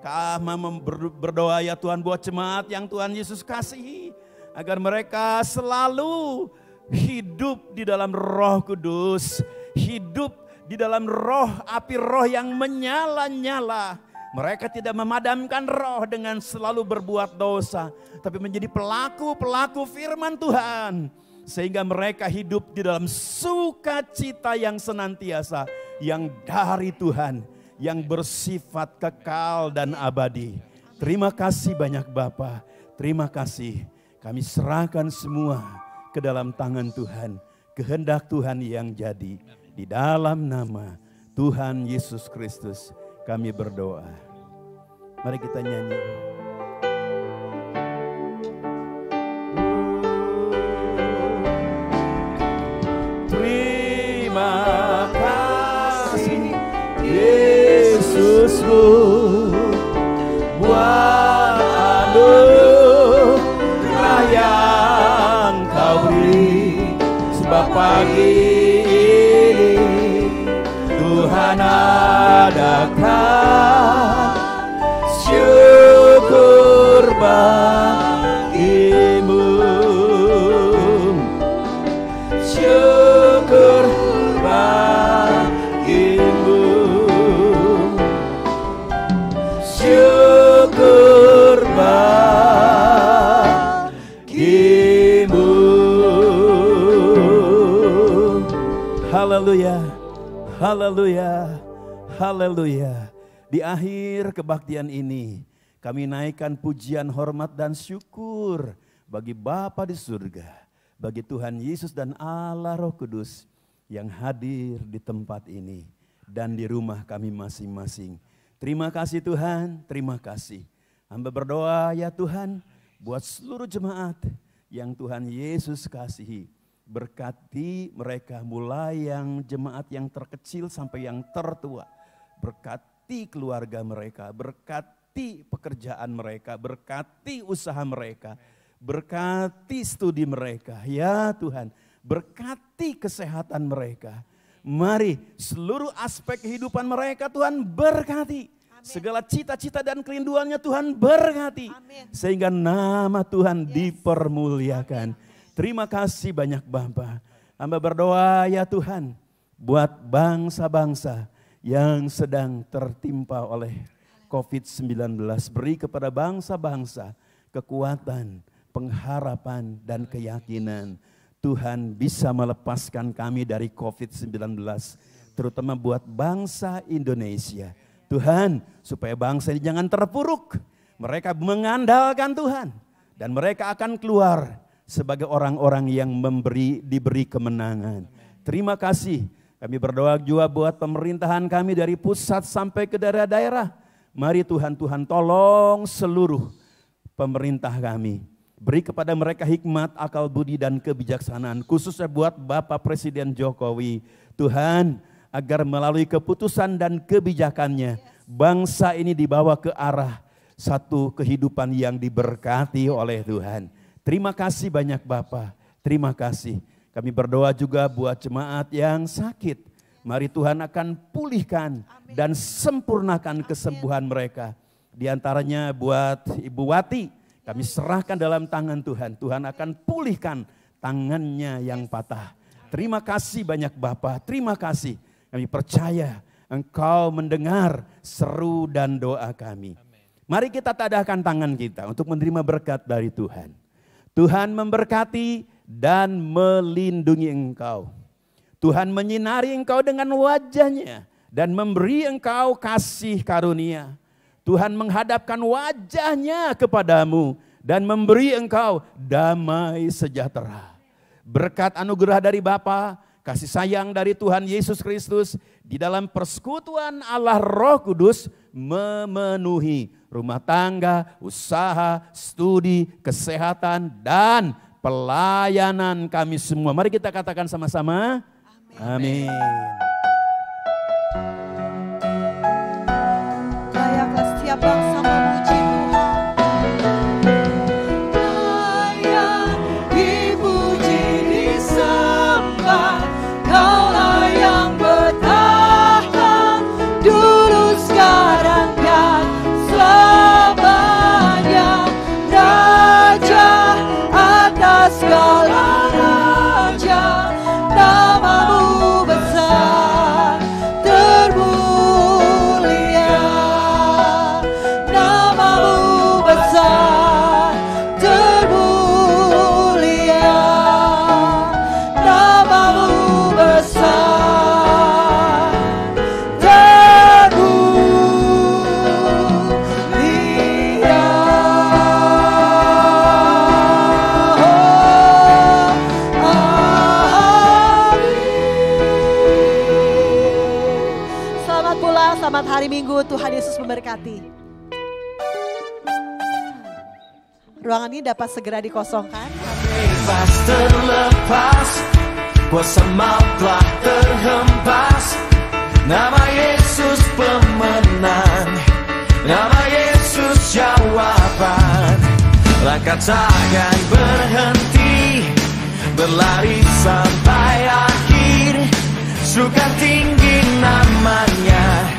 D: Kami berdoa ya Tuhan buat jemaat yang Tuhan Yesus kasihi. Agar mereka selalu hidup di dalam Roh Kudus. Hidup di dalam roh, api roh yang menyala-nyala. Mereka tidak memadamkan roh dengan selalu berbuat dosa. Tapi menjadi pelaku-pelaku firman Tuhan. Sehingga mereka hidup di dalam sukacita yang senantiasa. Yang dari Tuhan. Yang bersifat kekal dan abadi. Terima kasih banyak Bapa. Terima kasih. Kami serahkan semua ke dalam tangan Tuhan. Kehendak Tuhan yang jadi. Di dalam nama Tuhan Yesus Kristus kami berdoa. Mari kita nyanyi. Terima kasih Yesusku buat anugerah yang Kau beri. Sebab pagi ini Tuhan adakan syukur bagimu. Syukur bagimu. Syukur bagimu. Haleluya. Haleluya. Haleluya. Di akhir kebaktian ini kami naikkan pujian, hormat dan syukur bagi Bapa di surga, bagi Tuhan Yesus dan Allah Roh Kudus yang hadir di tempat ini dan di rumah kami masing-masing. Terima kasih Tuhan, terima kasih. Hamba berdoa ya Tuhan buat seluruh jemaat yang Tuhan Yesus kasihi. Berkati mereka mulai yang jemaat yang terkecil sampai yang tertua. Berkati keluarga mereka, berkati pekerjaan mereka, berkati usaha mereka, berkati studi mereka. Ya Tuhan, berkati kesehatan mereka. Mari seluruh aspek kehidupan mereka Tuhan berkati. Segala cita-cita dan kerinduannya Tuhan berkati. Sehingga nama Tuhan dipermuliakan. Terima kasih banyak Bapa. Hamba berdoa ya Tuhan buat bangsa-bangsa yang sedang tertimpa oleh COVID-19. Beri kepada bangsa-bangsa kekuatan, pengharapan dan keyakinan. Tuhan bisa melepaskan kami dari COVID-19. Terutama buat bangsa Indonesia. Tuhan supaya bangsa ini jangan terpuruk. Mereka mengandalkan Tuhan. Dan mereka akan keluar sebagai orang-orang yang diberi kemenangan. Terima kasih. Kami berdoa juga buat pemerintahan kami dari pusat sampai ke daerah-daerah. Mari Tuhan tolong seluruh pemerintah kami. Beri kepada mereka hikmat, akal budi dan kebijaksanaan. Khususnya buat Bapak Presiden Jokowi. Tuhan agar melalui keputusan dan kebijakannya bangsa ini dibawa ke arah satu kehidupan yang diberkati oleh Tuhan. Terima kasih banyak Bapa, terima kasih. Kami berdoa juga buat jemaat yang sakit. Mari Tuhan akan pulihkan dan sempurnakan kesembuhan mereka. Di antaranya buat Ibu Wati, kami serahkan dalam tangan Tuhan. Tuhan akan pulihkan tangannya yang patah. Terima kasih banyak Bapa, terima kasih. Kami percaya Engkau mendengar seru dan doa kami. Mari kita tadahkan tangan kita untuk menerima berkat dari Tuhan. Tuhan memberkati dan melindungi engkau. Tuhan menyinari engkau dengan wajahnya dan memberi engkau kasih karunia. Tuhan menghadapkan wajahnya kepadamu dan memberi engkau damai sejahtera. Berkat anugerah dari Bapa, kasih sayang dari Tuhan Yesus Kristus di dalam persekutuan Allah Roh Kudus memenuhi rumah tangga, usaha, studi, kesehatan, dan pelayanan kami semua. Mari kita katakan sama-sama. Amin.
A: Layaklah setiap bangsa memuji Tuhan. Layak dipuji, disembah, Kaulah yang bertahan dulu, sekarang dan selamanya. Raja atas segala raja, namamu besar termulia, namamu besar termulia, namamu besar termulia. Selamat pulang, selamat hari Minggu, Tuhan Yesus memberkati. Ruangan ini dapat segera dikosongkan.
B: Bebas terlepas, kuasa maut telah terhempas. Nama Yesus pemenang, nama Yesus jawaban. Langkah takkan berhenti, berlari sampai akhir. Suka tinggi namanya.